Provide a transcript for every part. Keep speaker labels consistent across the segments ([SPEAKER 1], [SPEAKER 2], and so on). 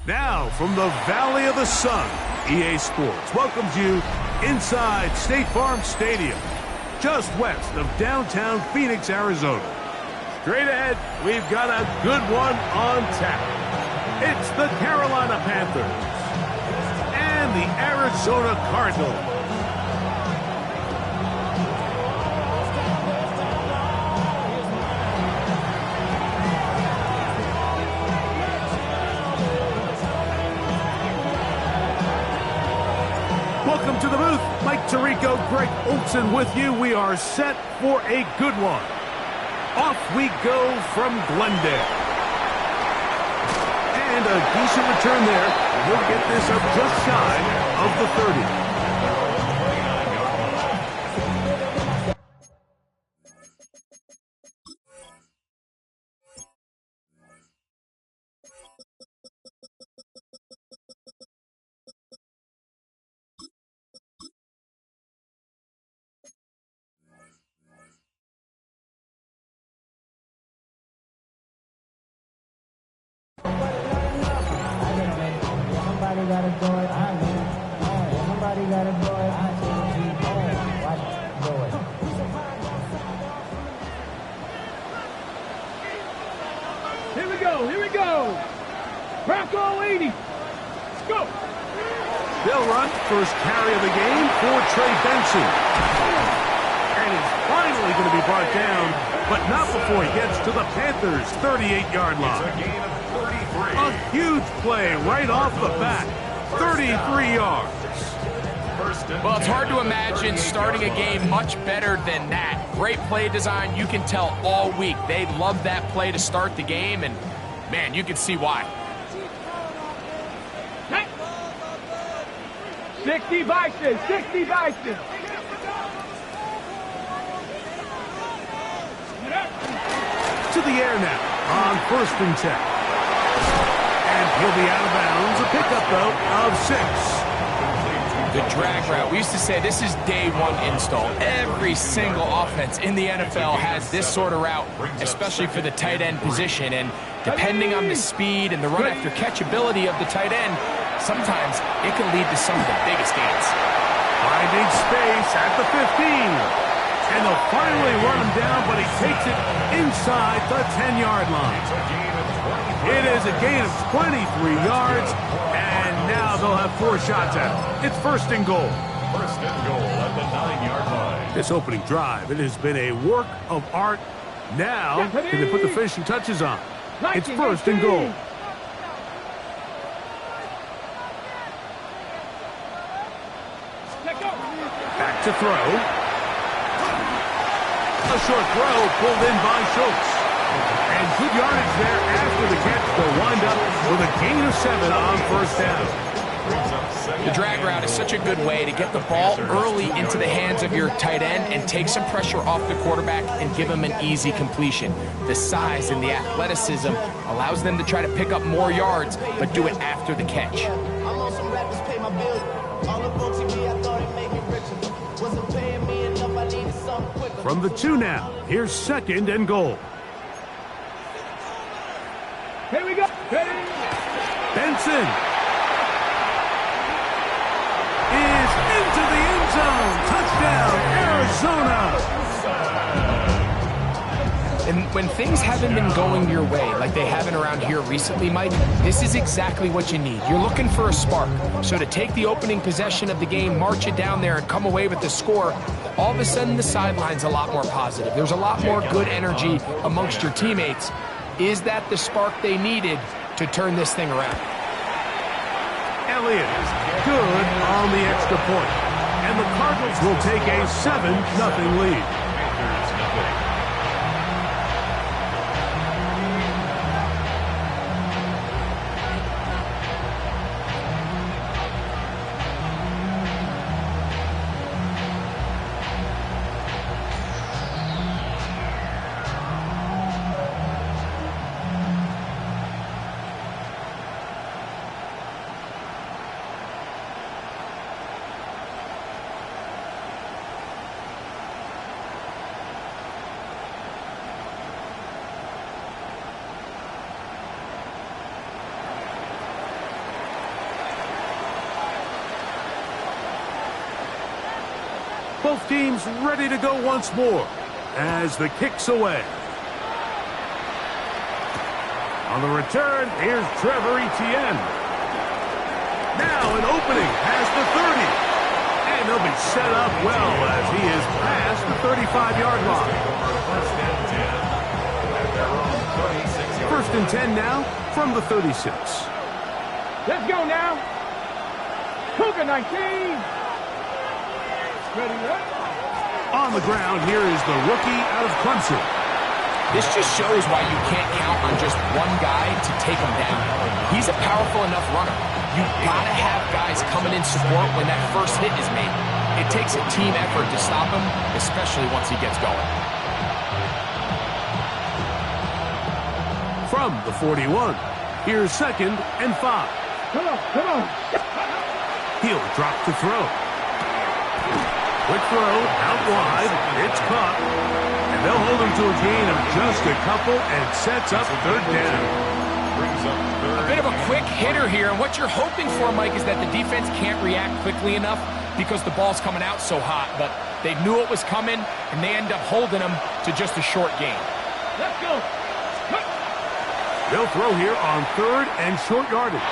[SPEAKER 1] Now, from the Valley of the Sun, EA Sports welcomes you inside State Farm Stadium, just west of downtown Phoenix, Arizona. Straight ahead, we've got a good one on tap. It's the Carolina Panthers and the Arizona Cardinals. Welcome to the booth. Mike Tirico, Greg Olson with you. We are set for a good one. Off we go from Glendale. And a decent return there. He'll get this up just shy of the 30.
[SPEAKER 2] Somebody gotta do it. I know. Somebody gotta do it. I know. Watch it. Do it.
[SPEAKER 3] Here we go. Here we go. Crack all 80. Let's go.
[SPEAKER 1] They'll run first carry of the game for Trey Benson. And he's finally going to be brought down, but not before he gets to the Panthers' 38-yard line.
[SPEAKER 4] It's a gain of 33.
[SPEAKER 1] A huge play right off the bat. 33 yards.
[SPEAKER 5] Well, it's hard to imagine starting a game much better than that. Great play design. You can tell all week they love that play to start the game, and, man, you can see why.
[SPEAKER 3] 60 Bison. 60 Bison.
[SPEAKER 1] To the air now on 1st and 10. And he'll be out of bounds. A pickup, though, of 6.
[SPEAKER 5] The drag route. We used to say this is day one install. Every single offense in the NFL has this sort of route, especially for the tight end position. And depending on the speed and the run after catch ability of the tight end, sometimes it can lead to some of the biggest gains.
[SPEAKER 1] Finding space at the 15. And they'll finally run him down, but he takes it inside the 10-yard line. It is a gain of 23 yards, and now they'll have 4 shots at it. It's 1st and goal.
[SPEAKER 4] 1st and goal at the 9-yard line.
[SPEAKER 1] This opening drive, it has been a work of art. Now, can they put the finishing touches on? It's 1st and goal. Back to throw. A short throw pulled in by Schultz. And good yardage there after the catch. They'll wind up with a gain of 7 on 1st down.
[SPEAKER 5] The drag route is such a good way to get the ball early into the hands of your tight end and take some pressure off the quarterback and give him an easy completion. The size and the athleticism allows them to try to pick up more yards, but do it after the catch.
[SPEAKER 1] From the 2 now, here's 2nd and goal.
[SPEAKER 3] Here we go. Ready?
[SPEAKER 1] Benson is into the end zone. Touchdown, Arizona.
[SPEAKER 5] And when things haven't been going your way like they haven't around here recently, Mike, this is exactly what you need. You're looking for a spark. So to take the opening possession of the game, march it down there, and come away with the score, all of a sudden the sideline's a lot more positive. There's a lot more good energy amongst your teammates. Is that the spark they needed to turn this thing around?
[SPEAKER 1] Elliott is good on the extra point. And the Cardinals will take a 7-0 lead. Both teams ready to go once more as the kick's away. On the return, here's Trevor Etienne. Now an opening has the 30. And he'll be set up well as he is past the 35-yard line. First and 10 now from the 36.
[SPEAKER 3] Let's go now. Cougar 19. Ready up.
[SPEAKER 1] On the ground, here is the rookie out of Clemson.
[SPEAKER 5] This just shows why you can't count on just one guy to take him down. He's a powerful enough runner. You've got to have guys coming in support when that first hit is made. It takes a team effort to stop him, especially once he gets going.
[SPEAKER 1] From the 41, here's 2nd and 5.
[SPEAKER 3] Come on, come on.
[SPEAKER 1] He'll drop to throw. Quick throw, out wide, it's caught. And they'll hold him to a gain of just a couple and sets up 3rd down.
[SPEAKER 5] A bit of a quick hitter here, and what you're hoping for, Mike, is that the defense can't react quickly enough because the ball's coming out so hot. But they knew it was coming, and they end up holding him to just a short gain.
[SPEAKER 3] Let's go.
[SPEAKER 1] They'll throw here on 3rd and short yardage.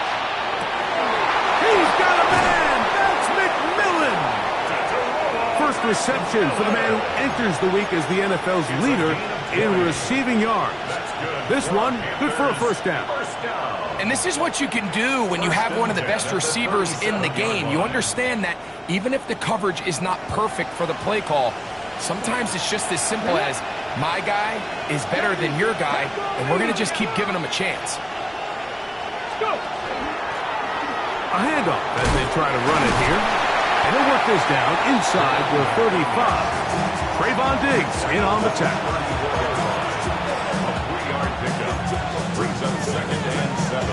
[SPEAKER 1] He's got a man! That's McMillan! First reception for the man who enters the week as the NFL's leader in receiving yards. This one, good for a 1st down.
[SPEAKER 5] And this is what you can do when you have one of the best receivers in the game. You understand that even if the coverage is not perfect for the play call, sometimes it's just as simple as my guy is better than your guy, and we're going to just keep giving him a chance.
[SPEAKER 3] Go.
[SPEAKER 1] A handoff as they try to run it here. And he'll work this down inside the 35. Trayvon Diggs in on the tackle.
[SPEAKER 4] A 3-yard pickup. Brings up 2nd and 7.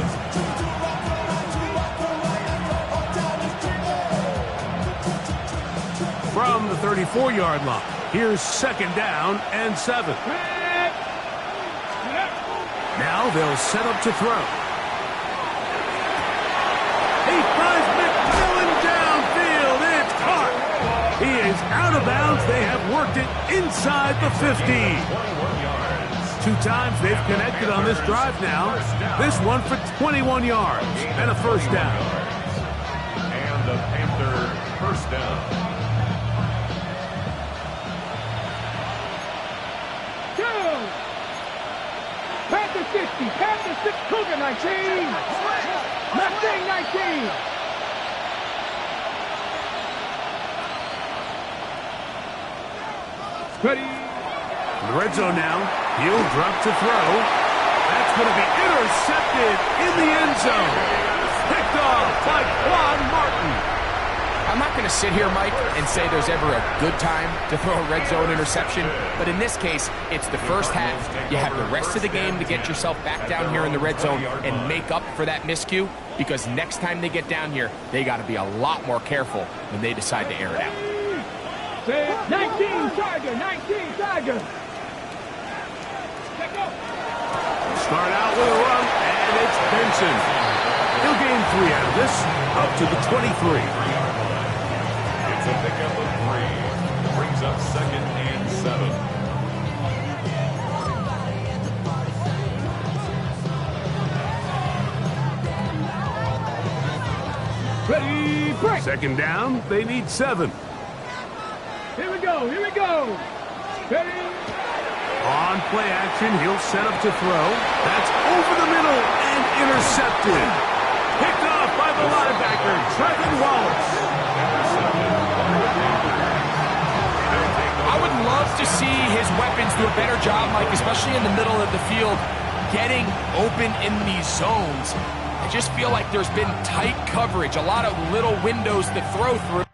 [SPEAKER 1] From the 34-yard line, here's 2nd down and 7. Now they'll set up to throw. He finds McMillan downfield. It's caught. He is out of bounds. They have worked it inside the 15.
[SPEAKER 4] 21 yards.
[SPEAKER 1] 2 times they've connected on this drive now. This one for 21 yards and a 1st down.
[SPEAKER 4] And the Panther 1st down.
[SPEAKER 3] Panther 60, Panther 6, Cougar 19. Mustang 19. Ready.
[SPEAKER 1] In the red zone now. He'll drop to throw. That's going to be intercepted in the end zone. Picked off by Quan Martin.
[SPEAKER 5] I'm not going to sit here, Mike, and say there's ever a good time to throw a red zone interception, but in this case, it's the first half. You have the rest of the game to get yourself back down here in the red zone and make up for that miscue, because next time they get down here, they got to be a lot more careful when they decide to air it out.
[SPEAKER 3] 19 Tiger, 19 Tiger.
[SPEAKER 1] Start out with a run, and it's Benson. He'll gain 3 out of this, up to the 23.
[SPEAKER 4] It's a pickup of 3. Brings up 2nd and 7.
[SPEAKER 3] Ready, break.
[SPEAKER 1] 2nd down, they need 7.
[SPEAKER 3] Here we go, here we go. Ready.
[SPEAKER 1] On play action, he'll set up to throw. That's over the middle and intercepted. Picked off by the linebacker, Trevin Wallace.
[SPEAKER 5] I would love to see his weapons do a better job, Mike, especially in the middle of the field, getting open in these zones. I just feel like there's been tight coverage, a lot of little windows to throw through.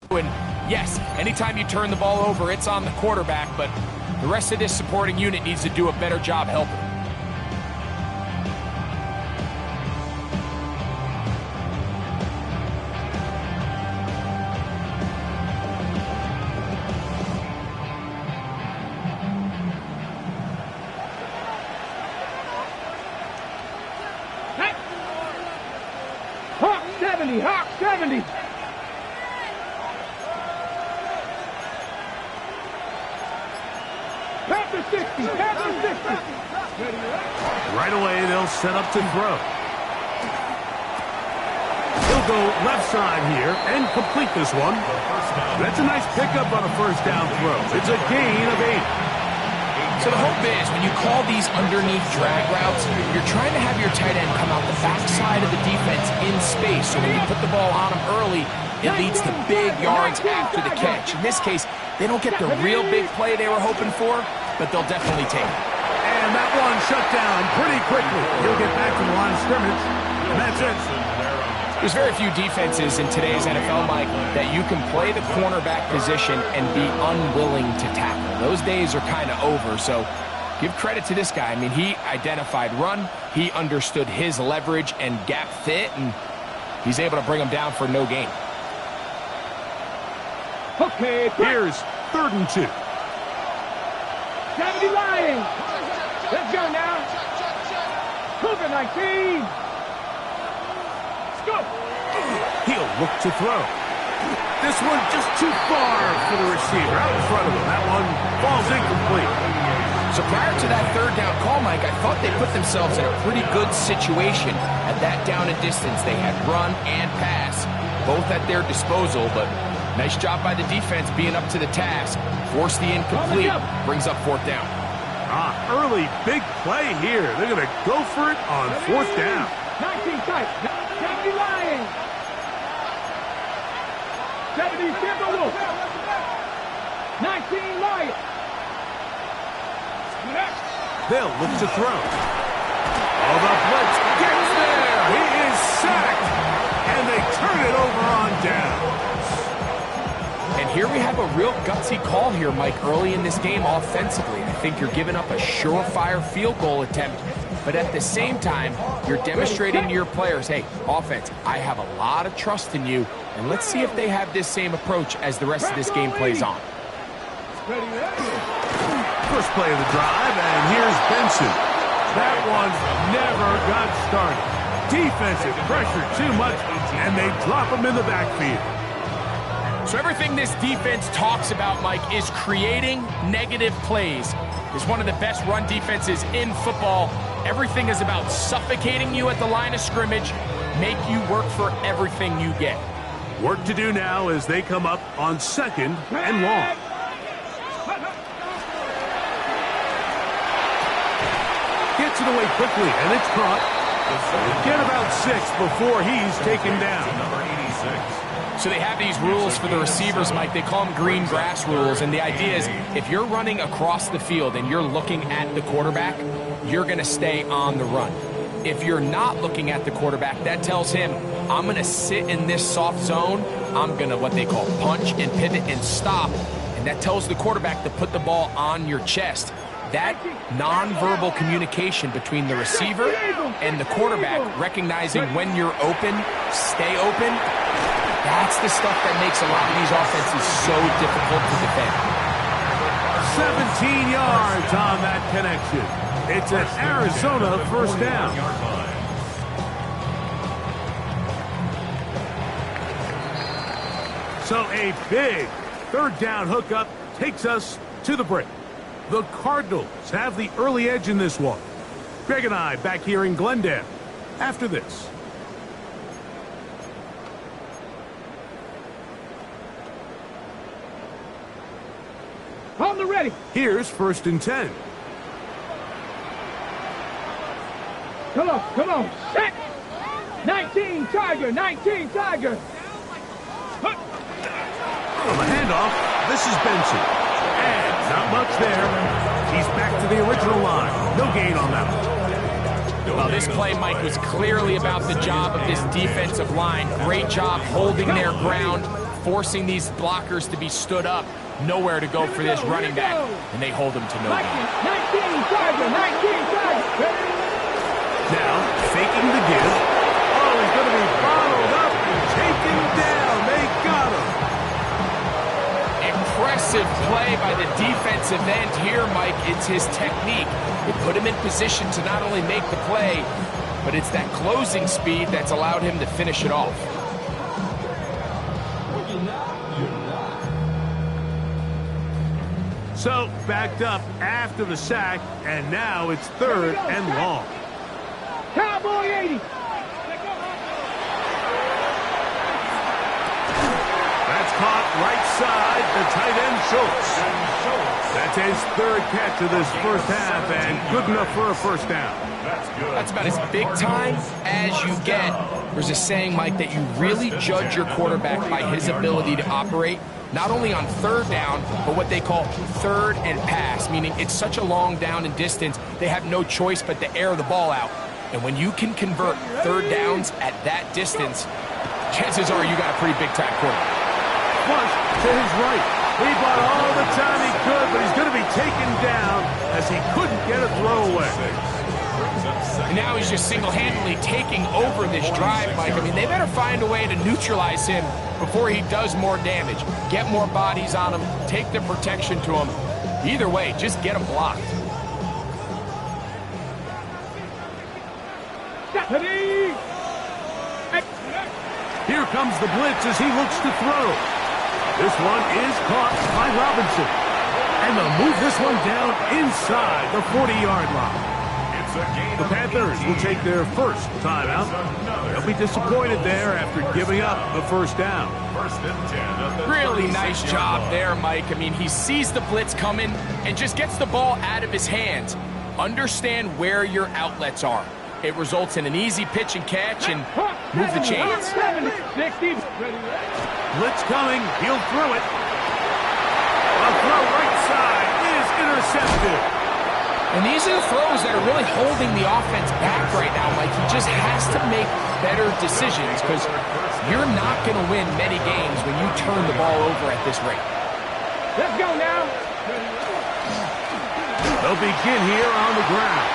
[SPEAKER 5] And yes, anytime you turn the ball over, it's on the quarterback, but the rest of this supporting unit needs to do a better job helping.
[SPEAKER 3] Hawk 70, Hawk 70. Panther 60, Panther 60.
[SPEAKER 1] Right away, they'll set up to throw. He'll go left side here and complete this one. That's a nice pickup on a first down throw. It's a gain of 8.
[SPEAKER 5] So the hope is when you call these underneath drag routes, you're trying to have your tight end come out the backside of the defense in space. So when you put the ball on him early, it leads to big yards after the catch. In this case, they don't get the real big play they were hoping for, but they'll definitely take it.
[SPEAKER 1] And that one shut down pretty quickly. He'll get back to the line of scrimmage, and that's it.
[SPEAKER 5] There's very few defenses in today's NFL, Mike, that you can play the cornerback position and be unwilling to tackle. Those days are kind of over, so give credit to this guy. I mean, he identified run, he understood his leverage and gap fit, and he's able to bring him down for no gain.
[SPEAKER 3] Okay,
[SPEAKER 1] Here's 3rd and 2.
[SPEAKER 3] 70 Lions. Let's go now. Cougar 19. Let's go.
[SPEAKER 1] He'll look to throw. This one just too far for the receiver. Out in front of him. That one falls incomplete.
[SPEAKER 5] So prior to that 3rd down call, Mike, I thought they put themselves in a pretty good situation at that down and distance. They had run and pass, both at their disposal, but nice job by the defense being up to the task. Force the incomplete, brings up 4th down.
[SPEAKER 1] Early big play here. They're going to go for it on 4th down.
[SPEAKER 3] 19 tight. 70 Lions. 70 Timberwolves. 19 Lions.
[SPEAKER 1] They'll look to throw. Oh, the blitz gets there. He is sacked. And they turn it over on down.
[SPEAKER 5] And here we have a real gutsy call here, Mike, early in this game offensively. I think you're giving up a surefire field goal attempt, but at the same time, you're demonstrating to your players, hey, offense, I have a lot of trust in you, and let's see if they have this same approach as the rest of this game plays on.
[SPEAKER 1] First play of the drive, and here's Benson. That one never got started. Defensive pressure too much, and they drop him in the backfield.
[SPEAKER 5] So everything this defense talks about, Mike, is creating negative plays. It's one of the best run defenses in football. Everything is about suffocating you at the line of scrimmage, make you work for everything you get.
[SPEAKER 1] Work to do now as they come up on 2nd and long. Gets it away quickly, and it's caught. Get about 6 before he's taken down.
[SPEAKER 4] Number 86.
[SPEAKER 5] So they have these rules for the receivers, Mike. They call them green grass rules. And the idea is if you're running across the field and you're looking at the quarterback, you're going to stay on the run. If you're not looking at the quarterback, that tells him, I'm going to sit in this soft zone. I'm going to what they call punch and pivot and stop. And that tells the quarterback to put the ball on your chest. That nonverbal communication between the receiver and the quarterback, recognizing when you're open, stay open, that's the stuff that makes a lot of these offenses so difficult to defend.
[SPEAKER 1] 17 yards on that connection. It's an Arizona first down. So a big 3rd down hookup takes us to the break. The Cardinals have the early edge in this one. Greg and I back here in Glendale after this.
[SPEAKER 3] On the ready.
[SPEAKER 1] Here's 1st and 10.
[SPEAKER 3] Come on. Set. 19 Tiger, 19 Tiger.
[SPEAKER 1] On the handoff, this is Benson. And not much there. He's back to the original line. No gain on that one.
[SPEAKER 5] Well, this play, Mike, was clearly about the job of this defensive line. Great job holding their ground, forcing these blockers to be stood up. Nowhere to go for this running back, and they hold him to no gain.
[SPEAKER 3] 19 Tiger, 19 Tiger.
[SPEAKER 1] Now, faking the give. Oh, he's going to be bottled up and taken down. They got him.
[SPEAKER 5] Impressive play by the defensive end here, Mike. It's his technique. It put him in position to not only make the play, but it's that closing speed that's allowed him to finish it off.
[SPEAKER 1] So, backed up after the sack, and now it's 3rd and long.
[SPEAKER 3] Cowboy 80.
[SPEAKER 1] That's caught right side, the tight end Schultz. That's his 3rd catch of this first half, and good enough for a first down.
[SPEAKER 5] That's about as big time as you get. There's a saying, Mike, that you really judge your quarterback by his ability to operate, not only on 3rd down, but what they call 3rd and pass, meaning it's such a long down and distance, they have no choice but to air the ball out. And when you can convert 3rd downs at that distance, chances are you got a pretty big-time quarterback.
[SPEAKER 1] Flush to his right. He bought all the time he could, but he's going to be taken down as he couldn't get a throwaway.
[SPEAKER 5] And now he's just single-handedly taking over this drive, Mike. I mean, they better find a way to neutralize him before he does more damage. Get more bodies on him, take the protection to him. Either way, just get him blocked.
[SPEAKER 1] Here comes the blitz as he looks to throw. This one is caught by Robinson. And they'll move this one down inside the 40-yard line. The Panthers will take their first timeout. They'll be disappointed there after giving up the first down.
[SPEAKER 5] Really nice job there, Mike. I mean, he sees the blitz coming and just gets the ball out of his hands. Understand where your outlets are. It results in an easy pitch and catch and move the chains.
[SPEAKER 1] Blitz coming. He'll throw it. A throw right side is intercepted.
[SPEAKER 5] And these are the throws that are really holding the offense back right now, Mike. He just has to make better decisions because you're not going to win many games when you turn the ball over at this rate.
[SPEAKER 3] Let's go now.
[SPEAKER 1] They'll begin here on the ground.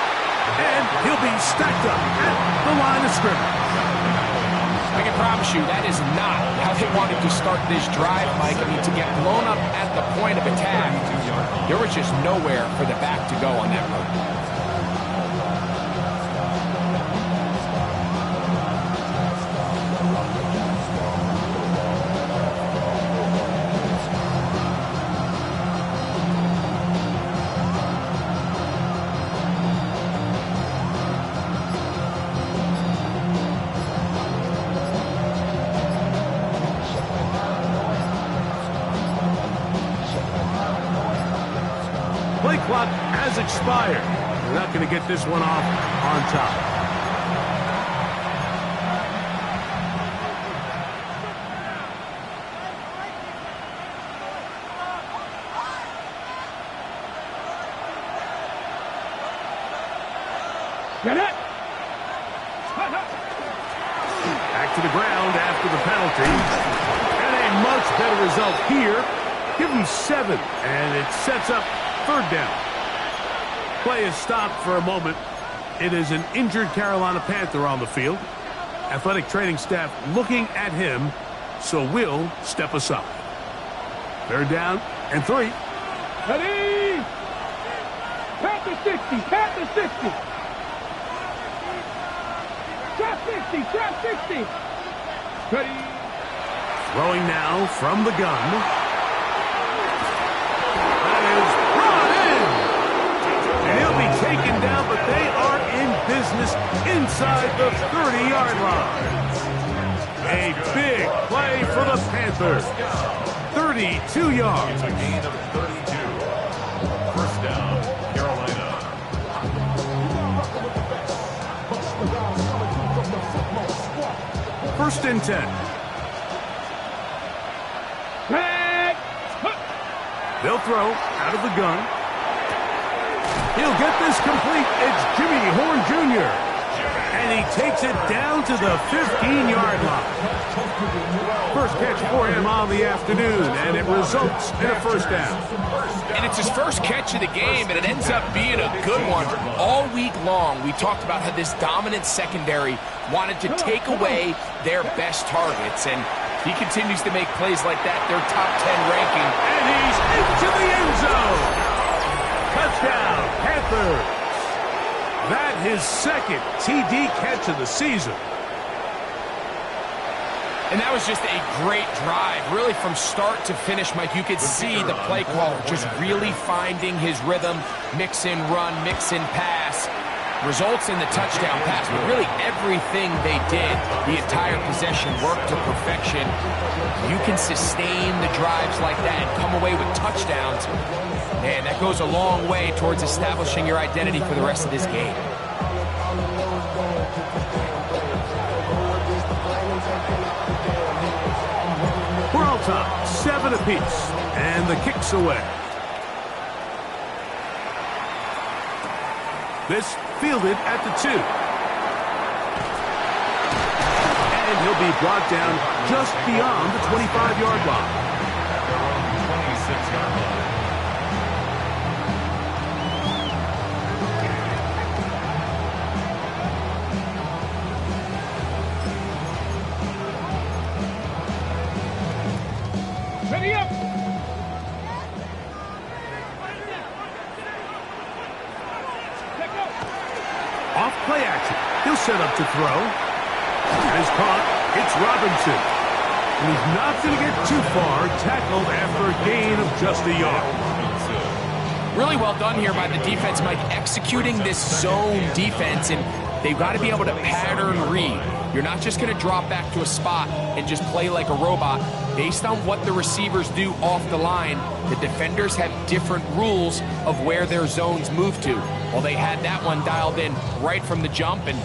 [SPEAKER 1] And he'll be stacked up at the line of scrimmage.
[SPEAKER 5] I can promise you that is not how they wanted to start this drive, Mike. I mean, to get blown up at the point of attack, there was just nowhere for the back to go on that road.
[SPEAKER 1] Play clock has expired. They're not going to get this one off on top.
[SPEAKER 3] Get it.
[SPEAKER 1] Back to the ground after the penalty. And a much better result here. Give them 7, and it sets up 3rd down. Play is stopped for a moment. It is an injured Carolina Panther on the field. Athletic training staff looking at him, so we'll step aside. 3rd down and 3.
[SPEAKER 3] Ready. Panther 60. Panther 60. Trap 60. Trap 60. Ready.
[SPEAKER 1] Throwing now from the gun. Taken down, but they are in business inside the 30-yard line. A big play for the Panthers. 32 yards.
[SPEAKER 4] It's a gain of 32. First down, Carolina.
[SPEAKER 1] 1st and 10. They'll throw out of the gun. He'll get this complete. It's Jimmy Horn Jr. And he takes it down to the 15-yard line. First catch for him on the afternoon, and it results in a first down.
[SPEAKER 5] And it's his first catch of the game, and it ends up being a good one. All week long, we talked about how this dominant secondary wanted to take away their best targets, and he continues to make plays like that, their top 10 ranking.
[SPEAKER 1] And he's into the end zone. Touchdown, Panthers. That his second TD catch of the season.
[SPEAKER 5] And that was just a great drive, really from start to finish, Mike. You could see the play call just really finding his rhythm, mix in run, mix in pass, results in the touchdown pass. But really everything they did, the entire possession worked to perfection. You can sustain the drives like that and come away with touchdowns. Man, that goes a long way towards establishing your identity for the rest of this game.
[SPEAKER 1] We're all top, 7 apiece, and the kick's away. This fielded at the 2. And he'll be brought down just beyond the 25-yard line.
[SPEAKER 4] At their own 26-yard line.
[SPEAKER 3] Ready up!
[SPEAKER 1] Off play action. He'll set up to throw. And he's caught. It's Robinson. And he's not going to get too far. Tackled after a gain of just a yard.
[SPEAKER 5] Really well done here by the defense, Mike, executing this zone defense, and they've got to be able to pattern read. You're not just going to drop back to a spot and just play like a robot. Based on what the receivers do off the line, the defenders have different rules of where their zones move to. Well, they had that one dialed in right from the jump, and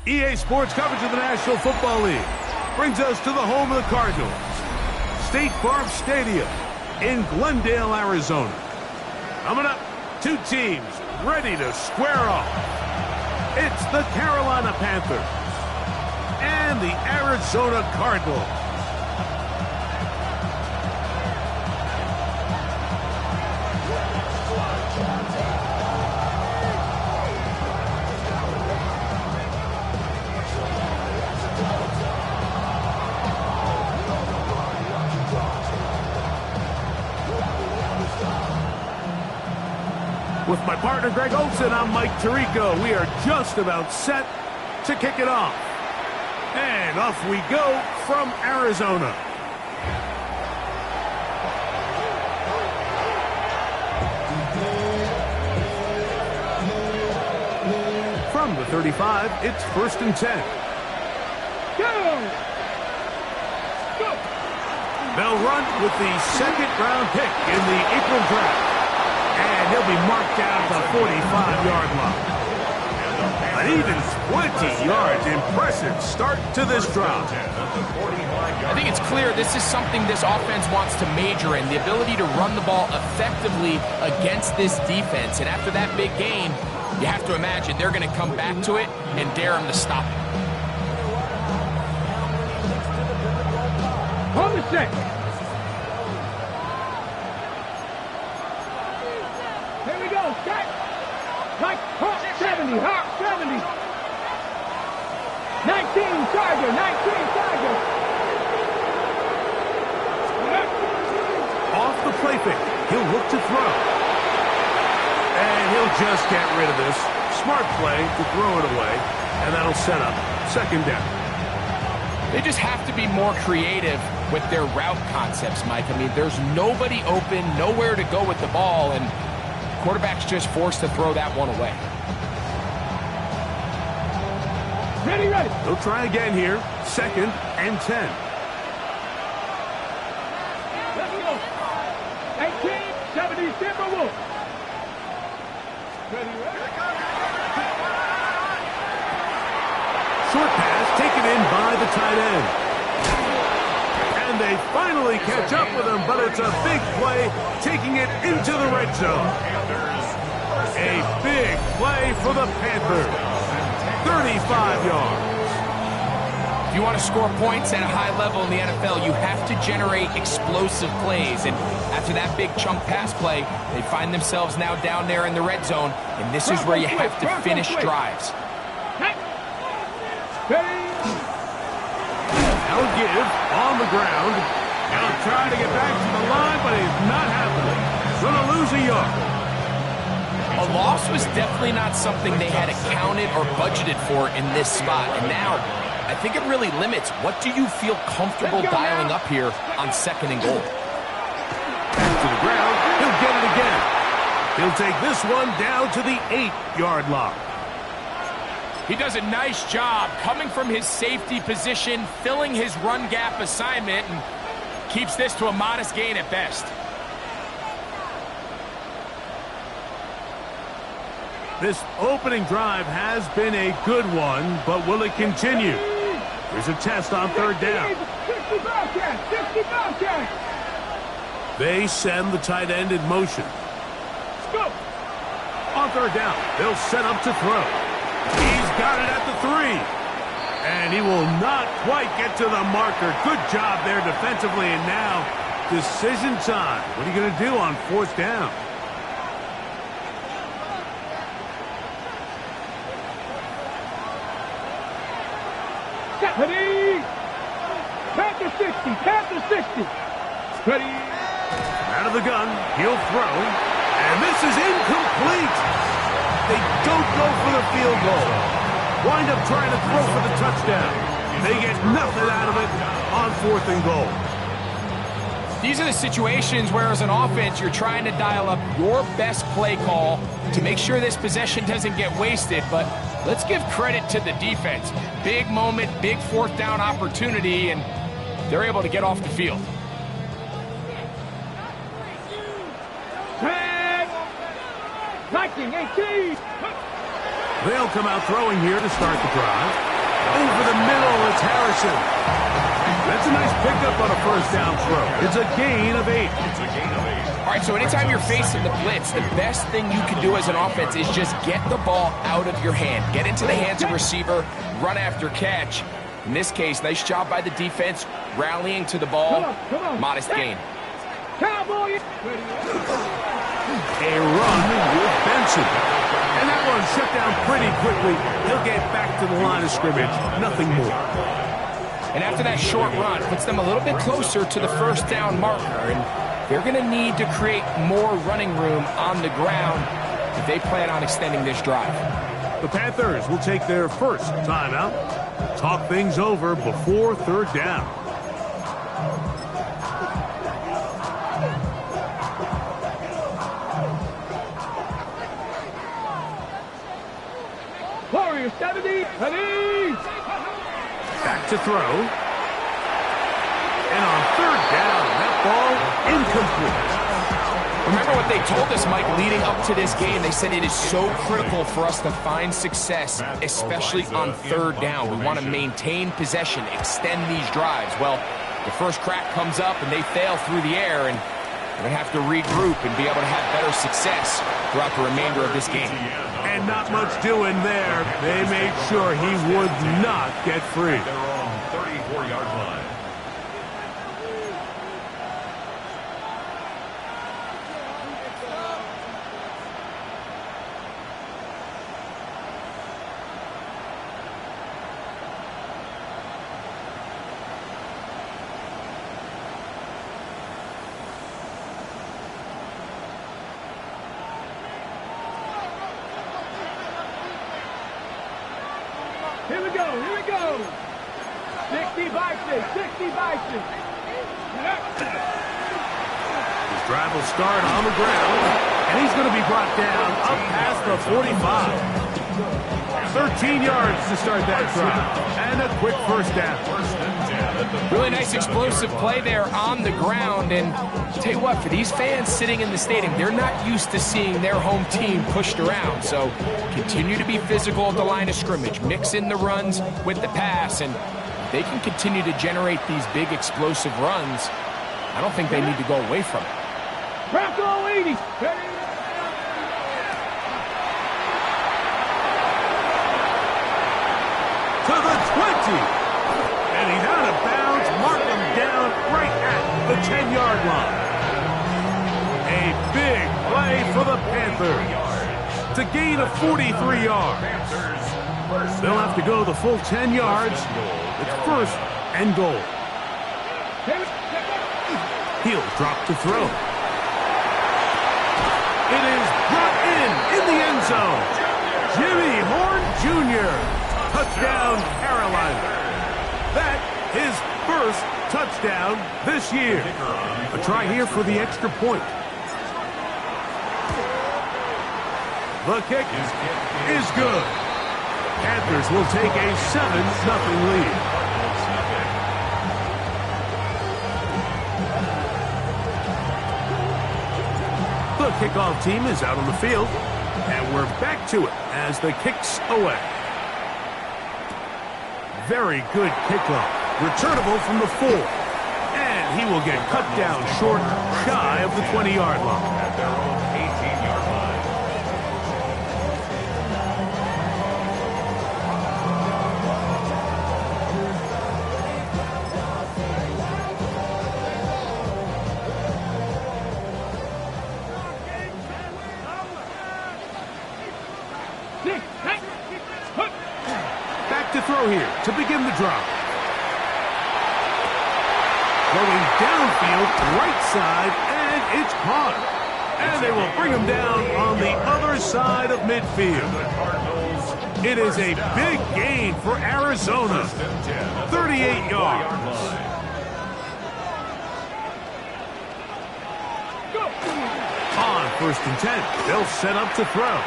[SPEAKER 1] EA Sports coverage of the National Football League brings us to the home of the Cardinals, State Farm Stadium in Glendale, Arizona. Coming up, two teams ready to square off. It's the Carolina Panthers and the Arizona Cardinals. With my partner, Greg Olson, I'm Mike Tirico. We are just about set to kick it off. And off we go from Arizona. From the 35, it's 1st and 10.
[SPEAKER 3] Go!
[SPEAKER 1] They'll run with the second-round pick in the April draft. And he'll be marked down at the 45-yard line. An even 20 yards. Impressive start to this drive.
[SPEAKER 5] I think it's clear this is something this offense wants to major in, the ability to run the ball effectively against this defense. And after that big gain, you have to imagine they're going to come back to it and dare him to stop it.
[SPEAKER 3] On the set. Here we go, set. Like Hawk 70, Hawk 70. 19 Tiger, 19 Tiger.
[SPEAKER 1] Off the play fake, he'll look to throw. And he'll just get rid of this. Smart play to throw it away, and that'll set up 2nd down.
[SPEAKER 5] They just have to be more creative with their route concepts, Mike. I mean, there's nobody open, nowhere to go with the ball, and quarterback's just forced to throw that one away.
[SPEAKER 3] Ready, ready.
[SPEAKER 1] He'll try again here. 2nd and 10.
[SPEAKER 3] Let's go. 18, 70, Timberwolves. Ready, ready.
[SPEAKER 1] Short pass taken in by the tight end. And they finally catch up with him, but it's a big play, taking it into the red zone. A big play for the Panthers. 35 yards.
[SPEAKER 5] If you want to score points at a high level in the NFL, you have to generate explosive plays. And after that big chunk pass play, they find themselves now down there in the red zone, and this is where you have to finish drives.
[SPEAKER 1] Now give on the ground. Now trying to get back to the line, but he's not happening. Gonna lose a yard.
[SPEAKER 5] A loss was definitely not something they had accounted or budgeted for in this spot. And now, I think it really limits what do you feel comfortable dialing up here on 2nd and goal.
[SPEAKER 1] Back to the ground. He'll get it again. He'll take this one down to the 8-yard line.
[SPEAKER 5] He does a nice job coming from his safety position, filling his run gap assignment, and keeps this to a modest gain at best.
[SPEAKER 1] This opening drive has been a good one, but will it continue? There's a test on 3rd down.
[SPEAKER 3] 60 Bobcats.
[SPEAKER 1] They send the tight end in motion.
[SPEAKER 3] Go.
[SPEAKER 1] On 3rd down, they'll set up to throw. He's got it at the 3. And he will not quite get to the marker. Good job there defensively, and now decision time. What are you going to do on 4th down?
[SPEAKER 3] Ready. Panther 60. Panther 60. Ready.
[SPEAKER 1] Out of the gun, he'll throw. And this is incomplete. They don't go for the field goal. Wind up trying to throw for the touchdown. They get nothing out of it on 4th and goal.
[SPEAKER 5] These are the situations where, as an offense, you're trying to dial up your best play call to make sure this possession doesn't get wasted. But let's give credit to the defense. Big moment, big 4th down opportunity, and they're able to get off the field.
[SPEAKER 3] Viking 18.
[SPEAKER 1] They'll come out throwing here to start the drive. Over the middle, it's Harrison. That's a nice pickup on a first down throw. It's a gain of 8.
[SPEAKER 5] All right, so anytime you're facing the blitz, the best thing you can do as an offense is just get the ball out of your hand. Get into the hands of receiver, run after catch. In this case, nice job by the defense, rallying to the ball.
[SPEAKER 3] Come on.
[SPEAKER 5] Modest gain.
[SPEAKER 3] Cowboy.
[SPEAKER 1] A run with Benson. And that one shut down pretty quickly. He'll get back to the line of scrimmage. Nothing more.
[SPEAKER 5] And after that short run, puts them a little bit closer to the first down marker. And they're going to need to create more running room on the ground if they plan on extending this drive.
[SPEAKER 1] The Panthers will take their first timeout. Talk things over before third down.
[SPEAKER 3] Warriors 70. Ready.
[SPEAKER 1] Back to throw. And on third down, that ball incomplete.
[SPEAKER 5] Remember what they told us, Mike, leading up to this game. They said it is so critical for us to find success, especially on third down. We want to maintain possession, extend these drives. Well, the first crack comes up and they fail through the air, and we're going to have to regroup and be able to have better success throughout the remainder of this game.
[SPEAKER 1] And not much doing there. They made sure he would not get free.
[SPEAKER 4] They're on 34-yard line.
[SPEAKER 3] Here we go. 60 by 6.
[SPEAKER 1] His drive will start on the ground, and he's going to be brought down up past the 45. 13 yards to start that drive, and a quick first down.
[SPEAKER 5] Really nice explosive play there on the ground. And I'll tell you what, for these fans sitting in the stadium, they're not used to seeing their home team pushed around. So continue to be physical at the line of scrimmage. Mix in the runs with the pass, and they can continue to generate these big explosive runs. I don't think they need to go away from it.
[SPEAKER 3] Bronco 80. Ready.
[SPEAKER 1] To the 20. And he's out of bounds. Mark him down right at the 10-yard line. A big play for the Panthers. It's a gain of 43 yards. They'll have to go the full 10 yards. It's first and goal. He'll drop to throw. It is brought in the end zone. Jimmy Horn Jr. Touchdown, Carolina. That his first touchdown this year. A try here for the extra point. The kick is good. Panthers will take a 7-0 lead. The kickoff team is out on the field, and we're back to it as the kick's away. Very good kickoff. Returnable from the 4. And he will get cut down short, shy of the 20-yard line.
[SPEAKER 4] At their own 18-yard line.
[SPEAKER 1] Back to throw here to begin the drive. Going downfield, right side, and it's caught. And they will bring him down on the other side of midfield. It is a big gain for Arizona. 38 yards. On first and 10, they'll set up to throw.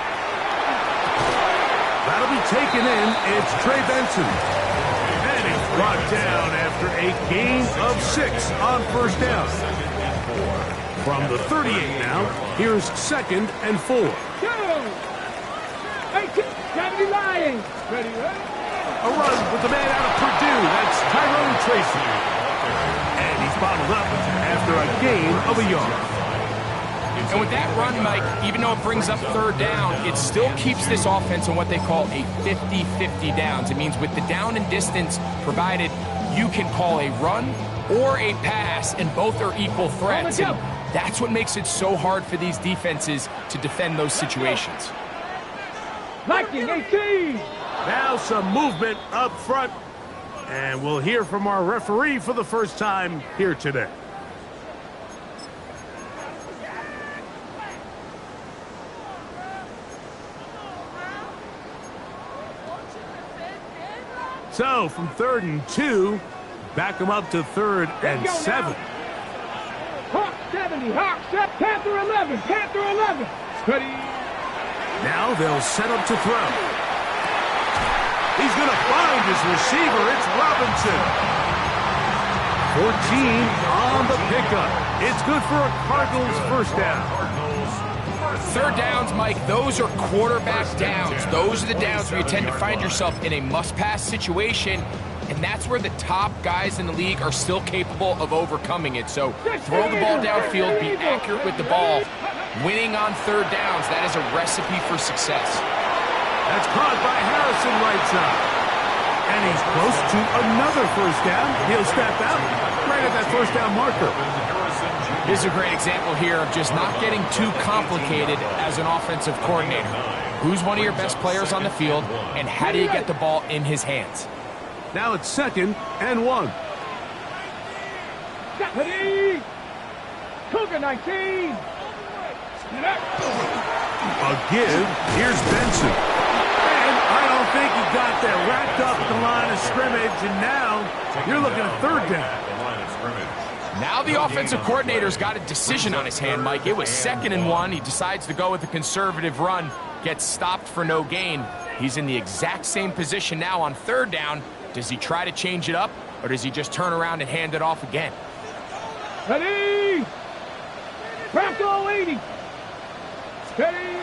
[SPEAKER 1] That'll be taken in. It's Trey Benson. And he's brought down after a gain of 6 on first down. From the 38 now, here's 2nd and 4.
[SPEAKER 3] Go. 70 Lions. Ready.
[SPEAKER 1] a run with the man out of Purdue. That's Tyrone Tracy. And he's bottled up after a gain of a yard.
[SPEAKER 5] And with that run, Mike, even though it brings up third down, it still keeps this offense on what they call a 50-50 downs. It means with the down and distance provided, you can call a run or a pass, and both are equal threats. And that's what makes it so hard for these defenses to defend those situations.
[SPEAKER 3] Liking 18.
[SPEAKER 1] Now some movement up front, and we'll hear from our referee for the first time here today. So from 3rd and 2, back them up to 3rd and 7.
[SPEAKER 3] Hawk 70, Hawk 7, Panther 11, Panther 11. Steady.
[SPEAKER 1] Now they'll set up to throw. He's going to find his receiver. It's Robinson. 14 on the pickup. It's good for a Cardinals first down.
[SPEAKER 5] Third downs, Mike, those are quarterback downs. Those are the downs where you tend to find yourself in a must-pass situation, and that's where the top guys in the league are still capable of overcoming it. So throw the ball downfield, be accurate with the ball. Winning on third downs, that is a recipe for success.
[SPEAKER 1] That's caught by Harrison right side. And he's close to another first down. He'll step out right at that first down marker.
[SPEAKER 5] This is a great example here of just not getting too complicated as an offensive coordinator. Who's one of your best players on the field, and how do you get the ball in his hands?
[SPEAKER 1] Now it's 2nd and 1.
[SPEAKER 3] Steady. Cougar 19.
[SPEAKER 1] A give. Here's Benson. And I don't think he got that wrapped up at the line of scrimmage, and now you're looking at 3rd down.
[SPEAKER 5] Now the offensive coordinator's got a decision on his hand, Mike. It was 2nd and 1. He decides to go with a conservative run, gets stopped for no gain. He's in the exact same position now on 3rd down. Does he try to change it up, or does he just turn around and hand it off again?
[SPEAKER 3] Ready. Bronco 80. Steady.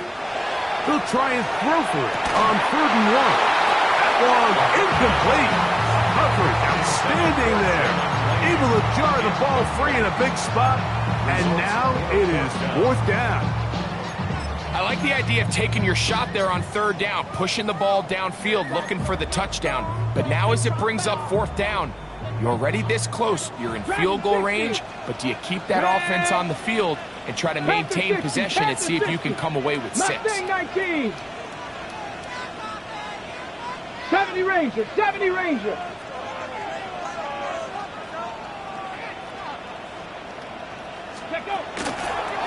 [SPEAKER 1] He'll try and throw for it on 3rd and 1. That one incomplete. Coverage outstanding there. Able to jar the ball free in a big spot, and now it is 4th down.
[SPEAKER 5] I like the idea of taking your shot there on 3rd down, pushing the ball downfield, looking for the touchdown. But now as it brings up 4th down, you're already this close. You're in field goal range, but do you keep that offense on the field and try to maintain possession and see if you can come away with 6?
[SPEAKER 3] 19. 70 Ranger, 70 Ranger.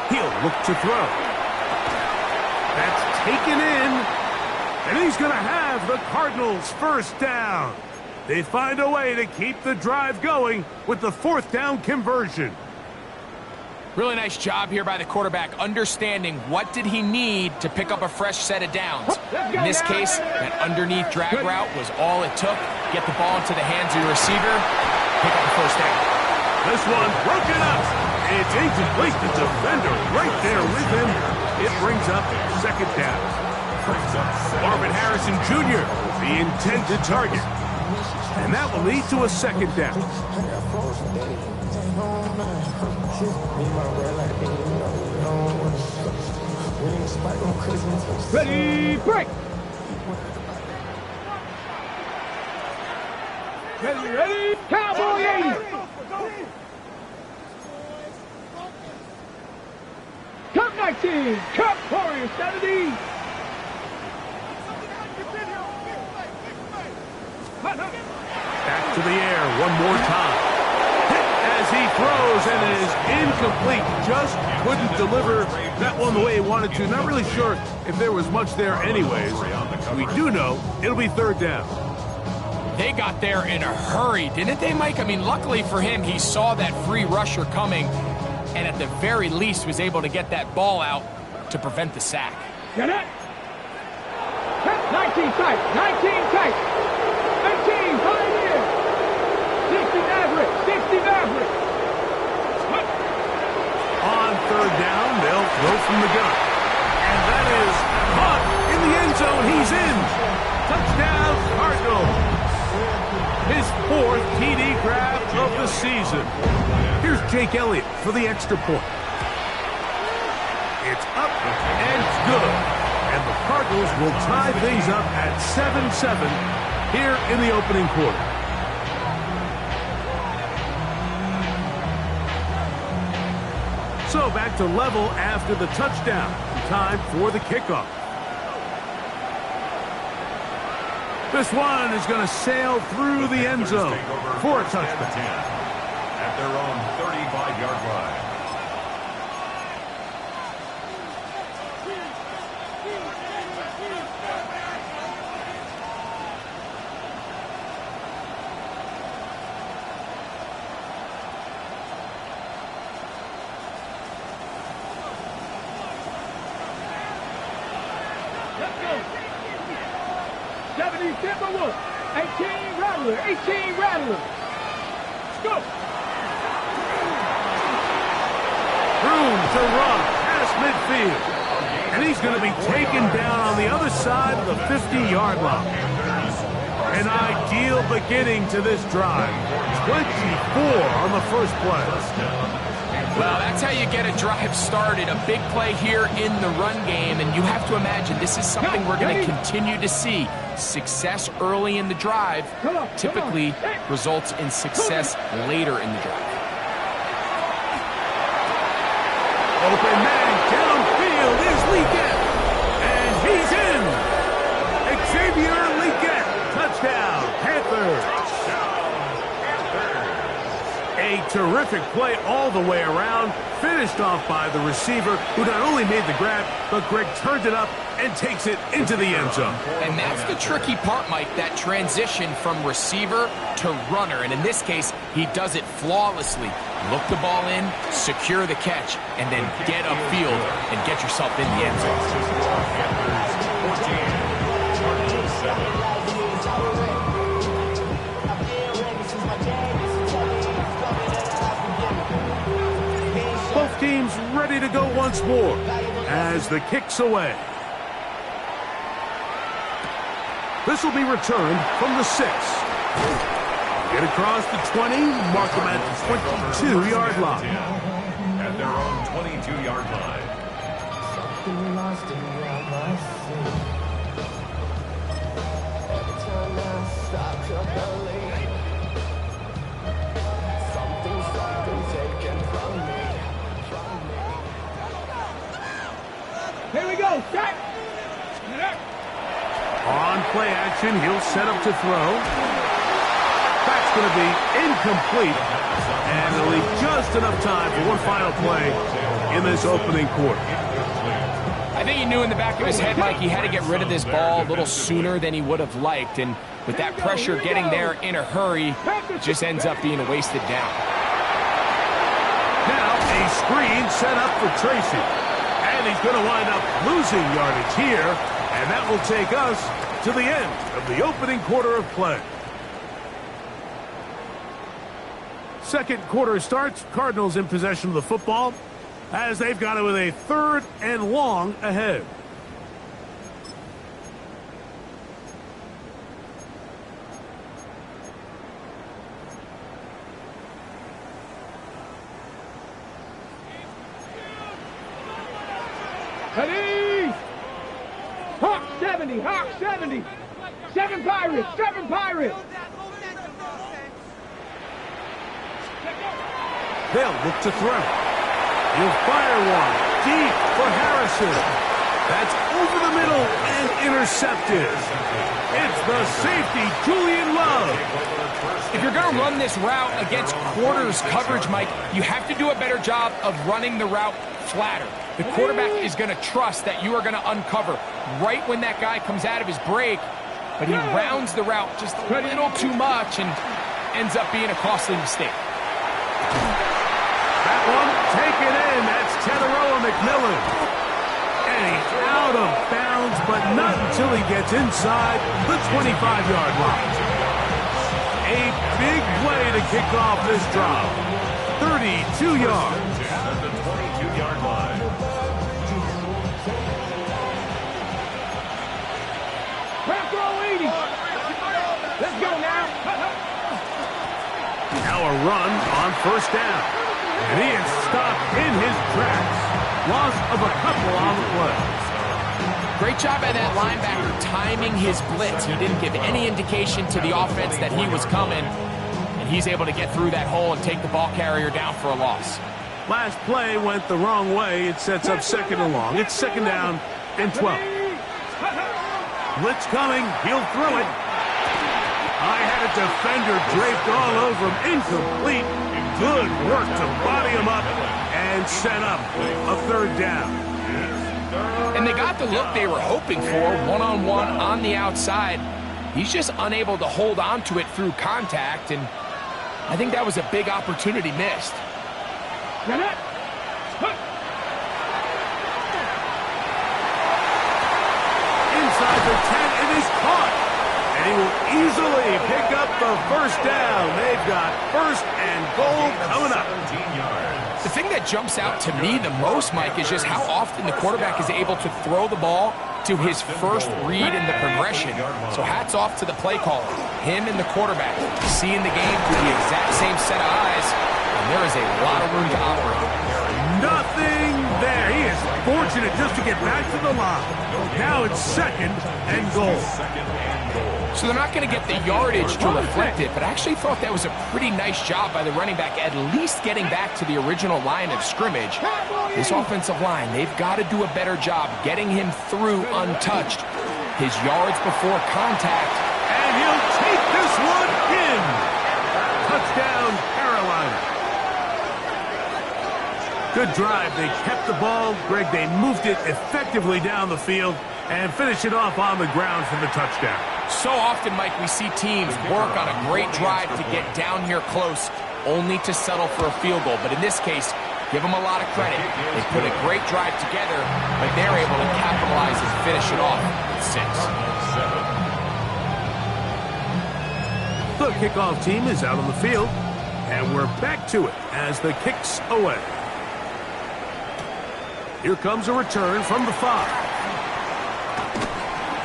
[SPEAKER 1] He'll look to throw. That's taken in. And he's going to have the Cardinals first down. They find a way to keep the drive going with the 4th down conversion.
[SPEAKER 5] Really nice job here by the quarterback, understanding what did he need to pick up a fresh set of downs. In this case, that underneath drag route was all it took. Get the ball into the hands of your receiver, pick up the first down.
[SPEAKER 1] This one broken up. It's incomplete. The defender right there with him. It brings up 2nd down. Marvin Harrison Jr., the intended target. And that will lead to a 2nd down.
[SPEAKER 3] Ready, break. Ready, Cowboy 80. Cup 19, Cup Warrior 70.
[SPEAKER 1] Back to the air one more time. Hit as he throws, and it is incomplete. Just couldn't deliver that one the way he wanted to. Not really sure if there was much there anyways. We do know it'll be 3rd down.
[SPEAKER 5] They got there in a hurry, didn't they, Mike? I mean, luckily for him, he saw that free rusher coming, and at the very least was able to get that ball out to prevent the sack.
[SPEAKER 3] Get it? 19 tight, 19 tight. 15, Pioneer. 60 Maverick, 60 Maverick.
[SPEAKER 1] On 3rd down, they'll throw from the gun. And that is caught in the end zone. He's in. Touchdown, Cardinals. his 4th TD grab of the season. Here's Jake Elliott for the extra point. It's up and good. And the Cardinals will tie things up at 7-7 here in the opening quarter. So back to level after the touchdown. Time for the kickoff. This one is going to sail through the end zone for a touchdown.
[SPEAKER 4] At their own 35-yard line.
[SPEAKER 3] Timberwolves, 18 Rattler, 18 Rattler. Let's go.
[SPEAKER 1] Room to run past midfield. And he's going to be taken down on the other side of the 50-yard line. An ideal beginning to this drive. 24 on the first play.
[SPEAKER 5] Well, that's how you get a drive started. A big play here in the run game, and you have to imagine this is something we're going to continue to see. Success early in the drive typically results in success later in the drive.
[SPEAKER 1] Open man downfield is Leggett, and he's in. Xavier Leggett, touchdown, Panthers. A terrific play all the way around, finished off by the receiver, who not only made the grab, but Greg turned it up and takes it into the end zone.
[SPEAKER 5] And that's the tricky part, Mike, that transition from receiver to runner. And in this case, he does it flawlessly. Look the ball in, secure the catch, and then get upfield and get yourself in the end zone.
[SPEAKER 1] Both teams ready to go once more as the kick's away. This will be returned from the 6. Get across the 20, mark them at the 22-yard line.
[SPEAKER 4] At their own 22-yard line.
[SPEAKER 2] Something lost in my sleep. Every time I start to believe something taken from me.
[SPEAKER 3] Here we go, set.
[SPEAKER 1] On play action, he'll set up to throw. That's going to be incomplete. And it'll leave just enough time for one final play in this opening quarter.
[SPEAKER 5] I think he knew in the back of his head, Mike, he had to get rid of this ball a little sooner than he would have liked. And with that pressure getting there in a hurry, it just ends up being a wasted down.
[SPEAKER 1] Now a screen set up for Tracy. And he's going to wind up losing yardage here. And that will take us to the end of the opening quarter of play. Second quarter starts. Cardinals in possession of the football as they've got it with a 3rd and long ahead.
[SPEAKER 3] Ready? Hawk 70, Hawk 70. 7 Pirates, 7 Pirates.
[SPEAKER 1] They'll look to throw. He'll fire one deep for Harrison. That's over the middle and intercepted. It's the safety, Julian Love.
[SPEAKER 5] If you're going to run this route against quarters coverage, Mike, you have to do a better job of running the route flatter. The quarterback is going to trust that you are going to uncover right when that guy comes out of his break, but he rounds the route just a little too much and ends up being a costly mistake.
[SPEAKER 1] That one taken in. That's Teteroa McMillan. And he's out of bounds, but not until he gets inside the 25-yard line. A big play to kick off this drive. 32 yards.
[SPEAKER 4] At the 22-yard line.
[SPEAKER 3] Back row 80. Let's go now.
[SPEAKER 1] a run on first down. And he is stopped in his tracks. Loss of a couple on the play.
[SPEAKER 5] Great job by that linebacker timing his blitz. He didn't give any indication to the offense that he was coming. And he's able to get through that hole and take the ball carrier down for a loss.
[SPEAKER 1] Last play went the wrong way. It sets up second and long. It's second down and 12. Blitz coming. He'll throw it. I had a defender draped all over him. Incomplete. Good work to body him up and set up a third down.
[SPEAKER 5] And they got the look they were hoping for, one-on-one on the outside. He's just unable to hold on to it through contact, and I think that was a big opportunity missed.
[SPEAKER 1] Inside the 10, it is caught. And he will easily pick up the first down. They've got first and goal coming up.
[SPEAKER 5] The thing that jumps out to me the most, Mike, is just how often the quarterback is able to throw the ball to his first read in the progression. So hats off to the play caller. Him and the quarterback seeing the game through the exact same set of eyes, and there is a lot of room to operate.
[SPEAKER 1] Nothing there. He is fortunate just to get back to the line. Now it's second and goal.
[SPEAKER 5] So they're not going to get the yardage to reflect it, but I actually thought that was a pretty nice job by the running back, at least getting back to the original line of scrimmage. This offensive line, they've got to do a better job getting him through untouched. His yards before contact.
[SPEAKER 1] And he'll take this one in. Touchdown, Carolina. Good drive. They kept the ball. Greg, they moved it effectively down the field and finished it off on the ground for the touchdown.
[SPEAKER 5] So often, Mike, we see teams work on a great drive to get down here close, only to settle for a field goal. But in this case, give them a lot of credit. They put a great drive together, but they're able to capitalize and finish it off with 6.
[SPEAKER 1] The kickoff team is out on the field, and we're back to it as the kick's away. Here comes a return from the 5.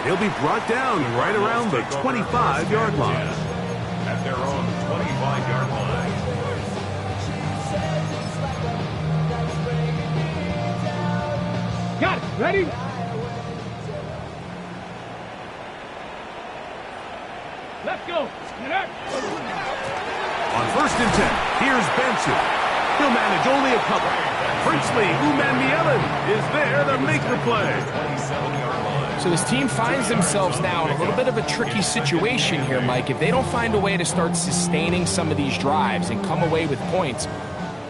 [SPEAKER 1] He'll be brought down right around the 25-yard line.
[SPEAKER 4] At their own 25-yard line.
[SPEAKER 3] Got it. Ready? Let's go.
[SPEAKER 1] On first and 10, here's Benson. He'll manage only a couple. Princely Umanmielen is there to make the play.
[SPEAKER 5] So this team finds themselves now in a little bit of a tricky situation here, Mike. If they don't find a way to start sustaining some of these drives and come away with points,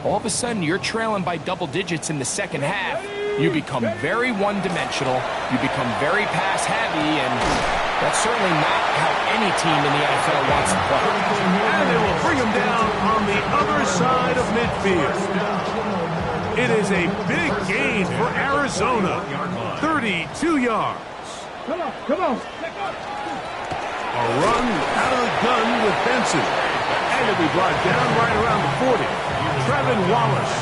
[SPEAKER 5] all of a sudden you're trailing by double digits in the second half. You become very one-dimensional. You become very pass-heavy, and that's certainly not how any team in the NFL wants to play.
[SPEAKER 1] And they will bring him down on the other side of midfield. It is a big gain for Arizona. 32 yards.
[SPEAKER 3] Come on, come on.
[SPEAKER 1] A run out of the gun with Benson. And it'll be brought down right around the 40. Trevin Wallace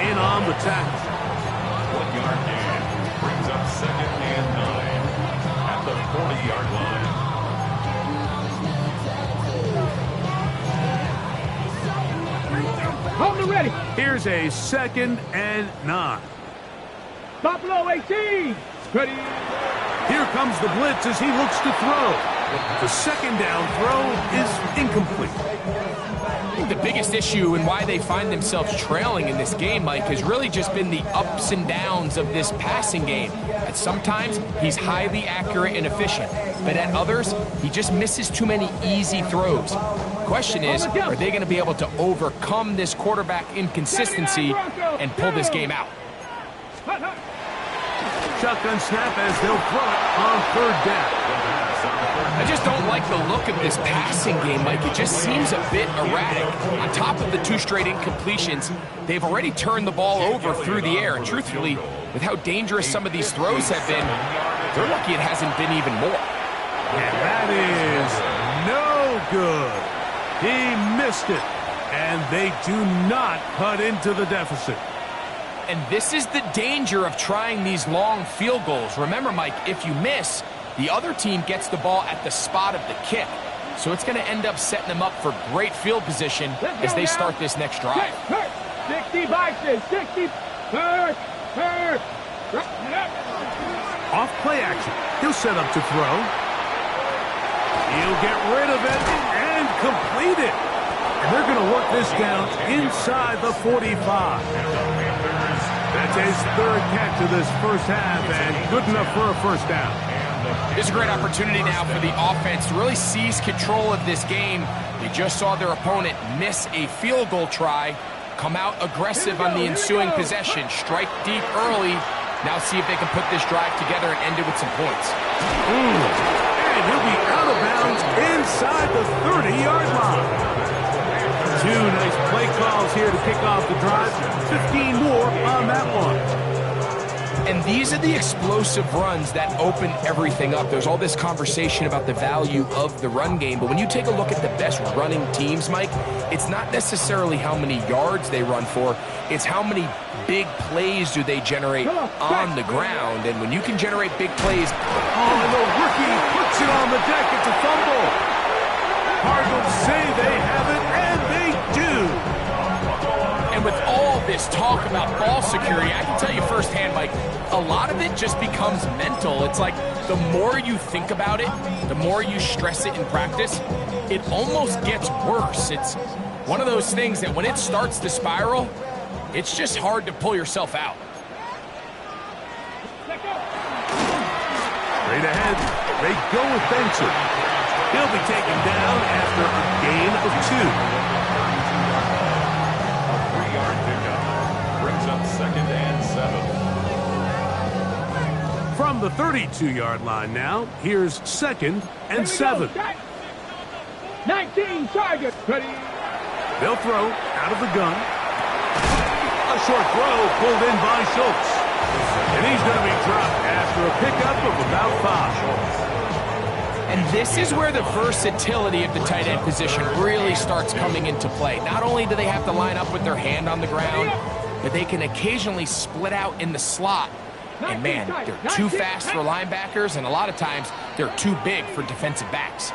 [SPEAKER 1] in on the tackle.
[SPEAKER 4] 1 yard gain brings up second and 9 at the 40-yard line.
[SPEAKER 3] Hold it ready.
[SPEAKER 1] Here's a second and 9.
[SPEAKER 3] Buffalo 18. Ready.
[SPEAKER 1] Here comes the blitz as he looks to throw. The second down throw is incomplete.
[SPEAKER 5] I think the biggest issue and why they find themselves trailing in this game, Mike, has really just been the ups and downs of this passing game. At sometimes, he's highly accurate and efficient, but at others, he just misses too many easy throws. Question is, are they going to be able to overcome this quarterback inconsistency and pull this game out?
[SPEAKER 1] Shotgun snap as they'll throw it on third down.
[SPEAKER 5] I just don't like the look of this passing game, Mike. It just seems a bit erratic. On top of the 2 straight incompletions, they've already turned the ball over through the air. And truthfully, with how dangerous some of these throws have been, they're lucky it hasn't been even more.
[SPEAKER 1] And that is no good. He missed it. And they do not cut into the deficit.
[SPEAKER 5] And this is the danger of trying these long field goals. Remember, Mike, if you miss, the other team gets the ball at the spot of the kick. So it's going to end up setting them up for great field position as they start this next drive.
[SPEAKER 3] 60 boxes, 60.
[SPEAKER 1] Off play action. He'll set up to throw. He'll get rid of it and complete it. And they're going to work this down inside the 45. That's his third catch of this first half and good enough for a first down.
[SPEAKER 5] This is a great opportunity now for the offense to really seize control of this game. They just saw their opponent miss a field goal try, come out aggressive on the ensuing possession, strike deep early. Now see if they can put this drive together and end it with some points.
[SPEAKER 1] And he'll be out of bounds inside the 30-yard line. Two nice play calls here to kick off the drive. 15 more on that one.
[SPEAKER 5] And these are the explosive runs that open everything up. There's all this conversation about the value of the run game, but when you take a look at the best running teams, Mike, it's not necessarily how many yards they run for, it's how many big plays do they generate on the ground. And when you can generate big plays...
[SPEAKER 1] Oh, and the rookie puts it on the deck. It's a fumble. Cardinals say they have it, and they do.
[SPEAKER 5] And with all this talk about ball security, I can tell you firsthand, Mike, a lot of it just becomes mental. It's like the more you think about it, the more you stress it in practice, it almost gets worse. It's one of those things that when it starts to spiral, it's just hard to pull yourself out.
[SPEAKER 1] Straight ahead, they go with Benson. He'll be taken down after a gain of 2.
[SPEAKER 4] Second and 7.
[SPEAKER 1] From the 32-yard line now, here's second and 7.
[SPEAKER 3] 19 targets. Ready.
[SPEAKER 1] They'll throw out of the gun. A short throw pulled in by Schultz. And he's going to be dropped after a pickup of about 5.
[SPEAKER 5] And this is where the versatility of the tight end position really starts coming into play. Not only do they have to line up with their hand on the ground, but they can occasionally split out in the slot. And man, they're too fast for linebackers, and a lot of times they're too big for defensive backs.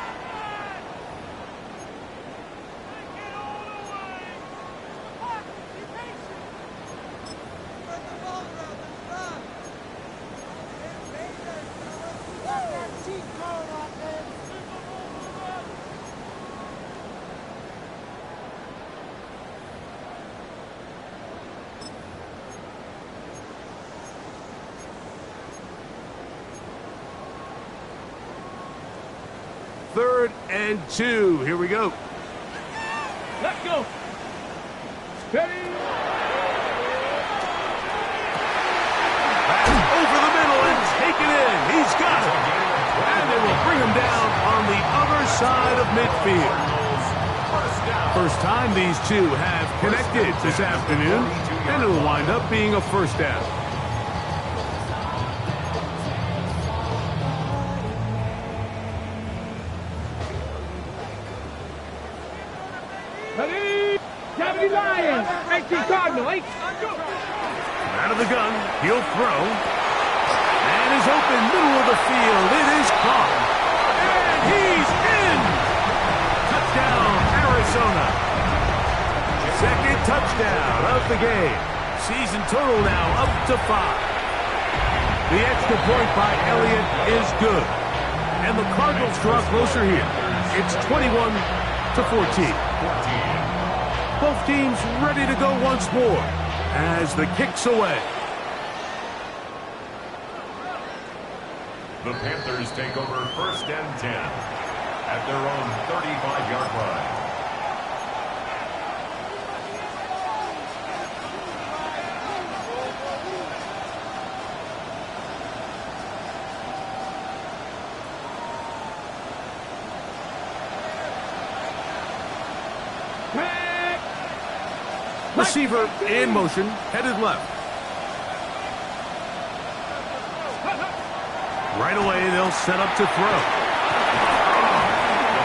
[SPEAKER 1] Third and 2. Here we go.
[SPEAKER 3] Let's go. Ready.
[SPEAKER 1] Pass over the middle and taken in. He's got it. And they will bring him down on the other side of midfield. First time these two have connected this afternoon, and it'll wind up being a first down.
[SPEAKER 3] Ready. 70 Lions. 18 Cardinals.
[SPEAKER 1] Out of the gun, he'll throw. And is open middle of the field. It is caught. And he's in. Touchdown, Arizona. Second touchdown of the game. Season total now up to 5. The extra point by Elliott is good. And the Cardinals draw closer here. It's 21-14. Both teams ready to go once more as the kick's away.
[SPEAKER 4] The Panthers take over first and 10 at their own 35-yard line.
[SPEAKER 1] Receiver in motion, headed left. Right away, they'll set up to throw.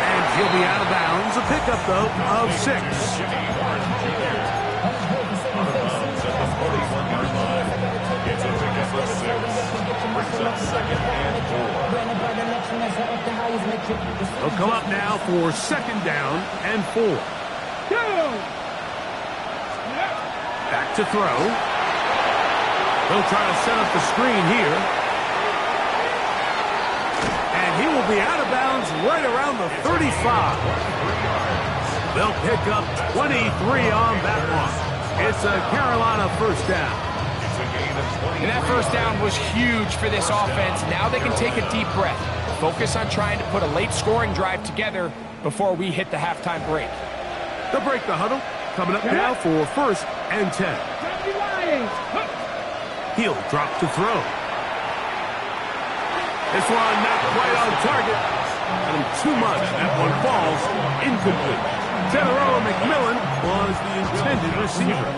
[SPEAKER 1] And he'll be out of bounds. A pickup, though, of 6.
[SPEAKER 4] It's a pickup of 6. Brings up second and 4.
[SPEAKER 1] He'll come up now for second down and 4. Back to throw. He'll try to set up the screen here. And he will be out of bounds right around the 35. They'll pick up 23 on that one. It's a Carolina first down.
[SPEAKER 5] And that first down was huge for this offense. Now they can take a deep breath. Focus on trying to put a late scoring drive together before we hit the halftime break.
[SPEAKER 1] They'll break the huddle. Coming up now for first and 10. He'll drop to throw. This one not quite on target. And too much. That one falls incomplete. General McMillan was the intended receiver.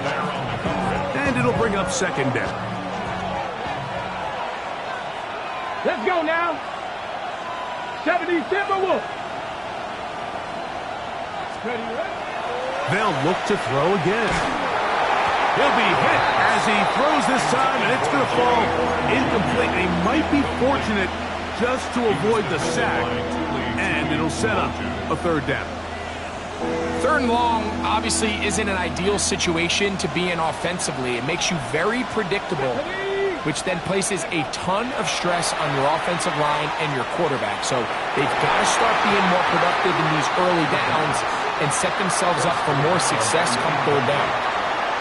[SPEAKER 1] And it'll bring up second down.
[SPEAKER 3] Let's go now. 70 Timberwolves.
[SPEAKER 1] They'll look to throw again. He'll be hit as he throws this time, and it's going to fall incomplete. He might be fortunate just to avoid the sack, and it'll set up a third down.
[SPEAKER 5] Third and long obviously isn't an ideal situation to be in offensively. It makes you very predictable, which then places a ton of stress on your offensive line and your quarterback. So they've got to start being more productive in these early downs and set themselves up for more success come third down.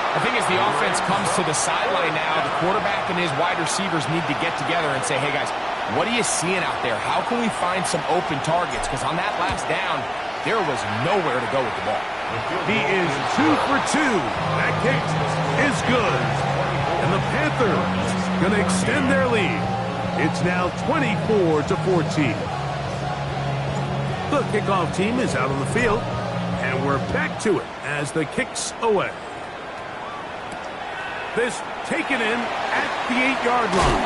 [SPEAKER 5] I think as the offense comes to the sideline now, the quarterback and his wide receivers need to get together and say, hey guys, what are you seeing out there? How can we find some open targets? Because on that last down, there was nowhere to go with the ball.
[SPEAKER 1] He is 2 for 2. That kick is good. And the Panthers going to extend their lead. It's now 24-14. The kickoff team is out on the field, and we're back to it as the kick's away. This taken in at the 8-yard line.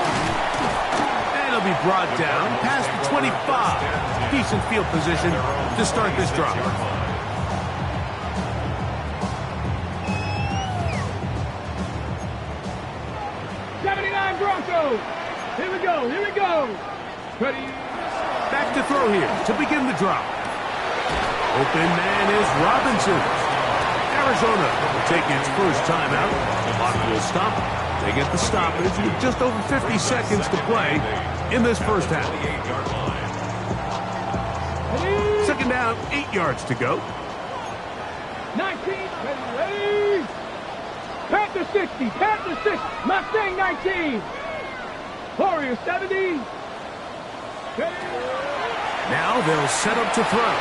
[SPEAKER 1] And it'll be brought down past the 25. Decent field position to start this drive.
[SPEAKER 3] Broncos. Here we go. Here we go. Ready.
[SPEAKER 1] Back to throw here to begin the drop. Open man is Robinson. Arizona will take its first timeout. The clock will stop. They get the stoppage with just over 50 seconds to play in this first half. Second down, 8 yards to go.
[SPEAKER 3] 19. Ready. Panther 60. Panther 60. Mustang 19. Warrior 70.
[SPEAKER 1] Now they'll set up to throw.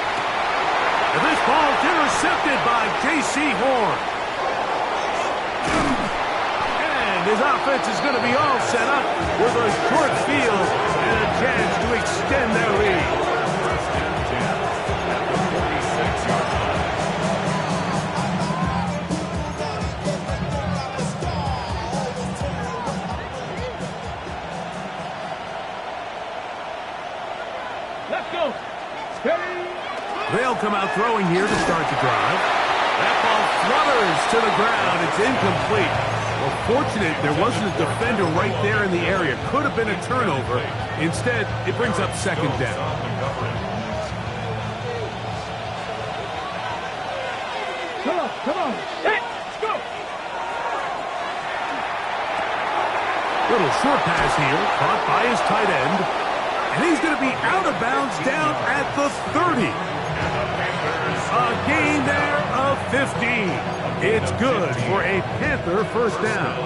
[SPEAKER 1] And this ball's intercepted by J.C. Horn. And his offense is going to be all set up with a short field and a chance to extend their lead. They'll come out throwing here to start the drive. That ball flutters to the ground. It's incomplete. Well, fortunate there wasn't a defender right there in the area. Could have been a turnover. Instead, it brings up second down.
[SPEAKER 3] Come on. Let's go.
[SPEAKER 1] Little short pass here, caught by his tight end. And he's going to be out of bounds down at the 30. A gain there of 15. It's good for a Panther first down.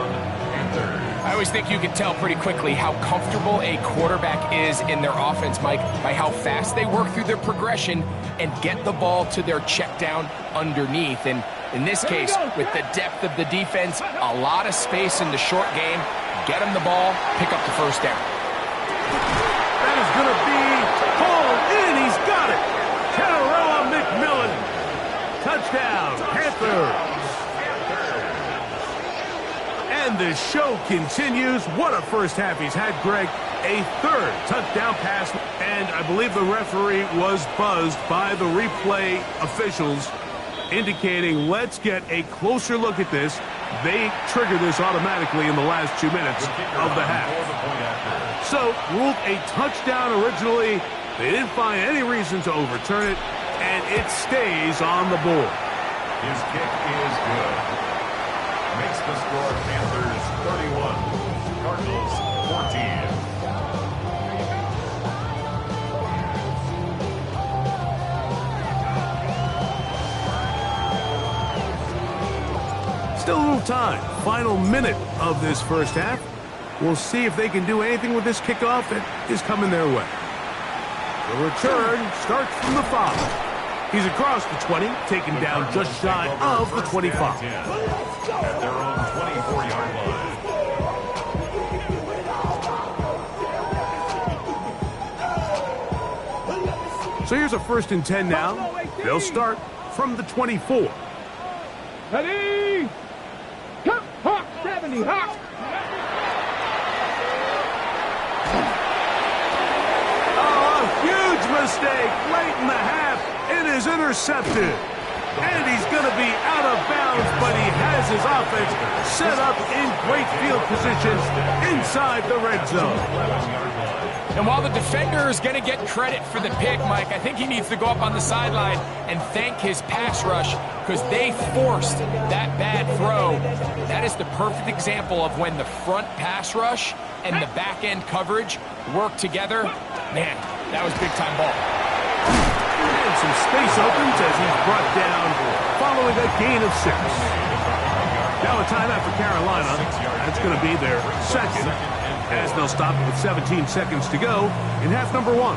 [SPEAKER 5] I always think you can tell pretty quickly how comfortable a quarterback is in their offense, Mike, by how fast they work through their progression and get the ball to their check down underneath. And in this case, with the depth of the defense, a lot of space in the short game, get him the ball, pick up the first down.
[SPEAKER 1] That is going to be pulled in. He's got it. Tyrell McMillan. Touchdown, Panthers. And the show continues. What a first half he's had, Greg. A third touchdown pass. And I believe the referee was buzzed by the replay officials, indicating let's get a closer look at this. They trigger this automatically in the last 2 minutes of the half. So, ruled a touchdown originally, They didn't find any reason to overturn it, and it stays on the board.
[SPEAKER 4] His kick is good. Makes the score Panthers 31, Cardinals 14.
[SPEAKER 1] Still a little time. Final minute of this first half. We'll see if they can do anything with this kickoff that is coming their way. The return starts from the 5. He's across the 20, taken down just shy of the 25.
[SPEAKER 4] At their own 24-yard line.
[SPEAKER 1] So here's a 1st and 10 now. They'll start from the 24.
[SPEAKER 3] Ready? Come, Hawk 70, Hawk.
[SPEAKER 1] Huge mistake late in the half. It is intercepted. And he's going to be out of bounds, but he has his offense set up in great field position inside the red zone.
[SPEAKER 5] And while the defender is going to get credit for the pick, Mike, I think he needs to go up on the sideline and thank his pass rush because they forced that bad throw. That is the perfect example of when the front pass rush and the back end coverage work together. Man, that was big-time ball.
[SPEAKER 1] And some space opens as he's brought down following a gain of 6. Now a timeout for Carolina. That's going to be their second, as they'll stop it with 17 seconds to go in half number 1.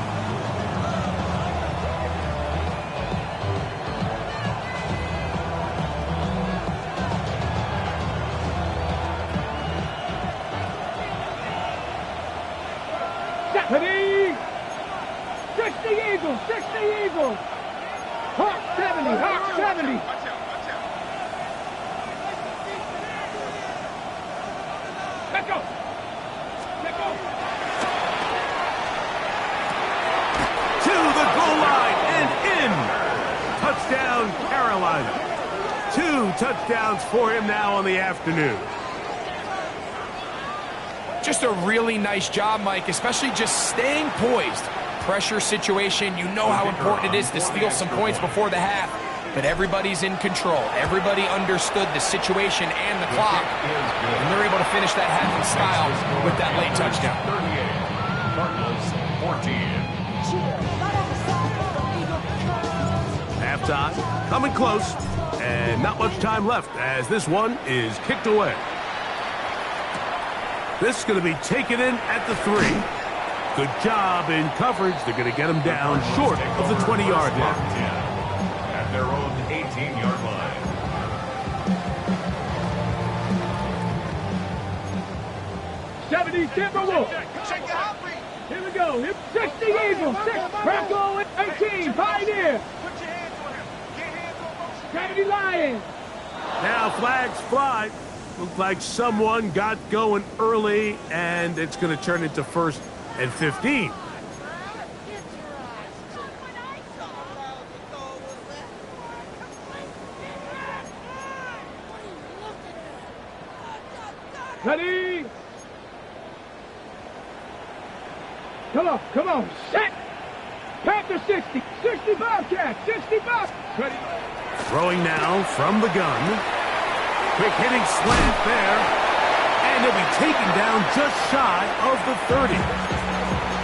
[SPEAKER 3] Ready? 60 Eagles, 60 Eagles. Hawk 70, Hawk 70. Let go. Let go.
[SPEAKER 1] To the goal line and in. Touchdown, Carolina. 2 touchdowns for him now on the afternoon.
[SPEAKER 5] Just a really nice job, Mike, especially just staying poised. Pressure situation, you know how important it is to steal some points before the half, but everybody's in control. Everybody understood the situation and the clock, and they're able to finish that half in style with that late touchdown.
[SPEAKER 4] 38, Cardinals 14.
[SPEAKER 1] Halftime, coming close, and not much time left as this one is kicked away. This is going to be taken in at the 3. Good job in coverage. They're going to get him down short of the 20-yard line.
[SPEAKER 4] At their own 18-yard line.
[SPEAKER 3] '70 Timberwolves. Here we go. 60 Eagles, 6 Bronco 18 Pioneer. 70 Lions.
[SPEAKER 1] Now flags fly. Looks like someone got going early, and it's going to turn into 1st and 15.
[SPEAKER 3] Ready? Come on, set! Panther 60, 60 Bobcat, 60 Bob. Ready?
[SPEAKER 1] Throwing now from the gun. Quick hitting slant there. And he'll be taken down just shy of the 30.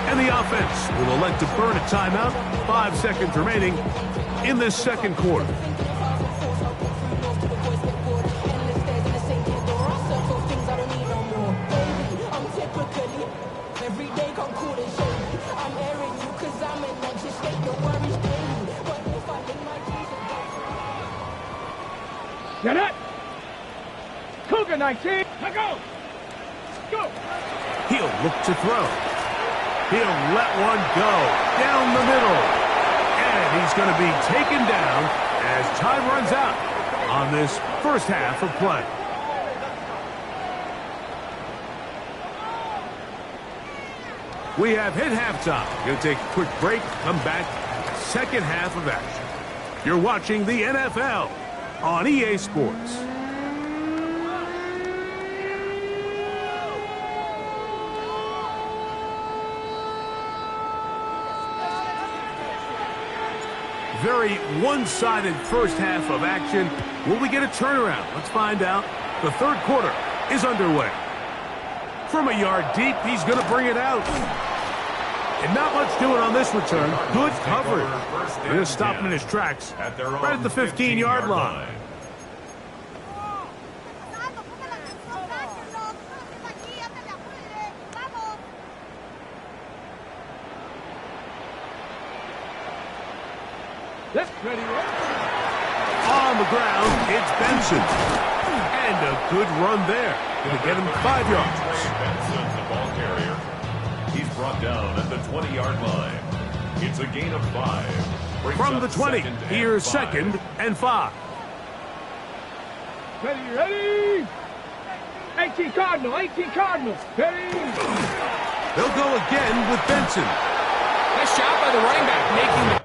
[SPEAKER 1] And the offense will elect to burn a timeout. 5 seconds remaining in this second quarter.
[SPEAKER 3] Get it! Cougar 19, go! Go!
[SPEAKER 1] He'll look to throw. He'll let one go down the middle. And he's going to be taken down as time runs out on this first half of play. We have hit halftime. Going to take a quick break, come back, second half of action. You're watching the NFL on EA Sports. Very one-sided first half of action. Will we get a turnaround? Let's find out. The third quarter is underway. From a yard deep, he's going to bring it out. And not much doing on this return. Good coverage. They're going to stop him in his tracks right at the 15-yard line.
[SPEAKER 3] Ready,
[SPEAKER 1] On the ground, it's Benson. And a good run there. Going to get him 5 yards.
[SPEAKER 4] Benson, the ball carrier. He's brought down at the 20-yard line. It's a gain of 5. Brings
[SPEAKER 1] From
[SPEAKER 4] up
[SPEAKER 1] the 20, here's 2nd and 5.
[SPEAKER 3] ready. 18 Cardinals. Ready.
[SPEAKER 1] They'll go again with Benson.
[SPEAKER 5] Nice job by the running back making the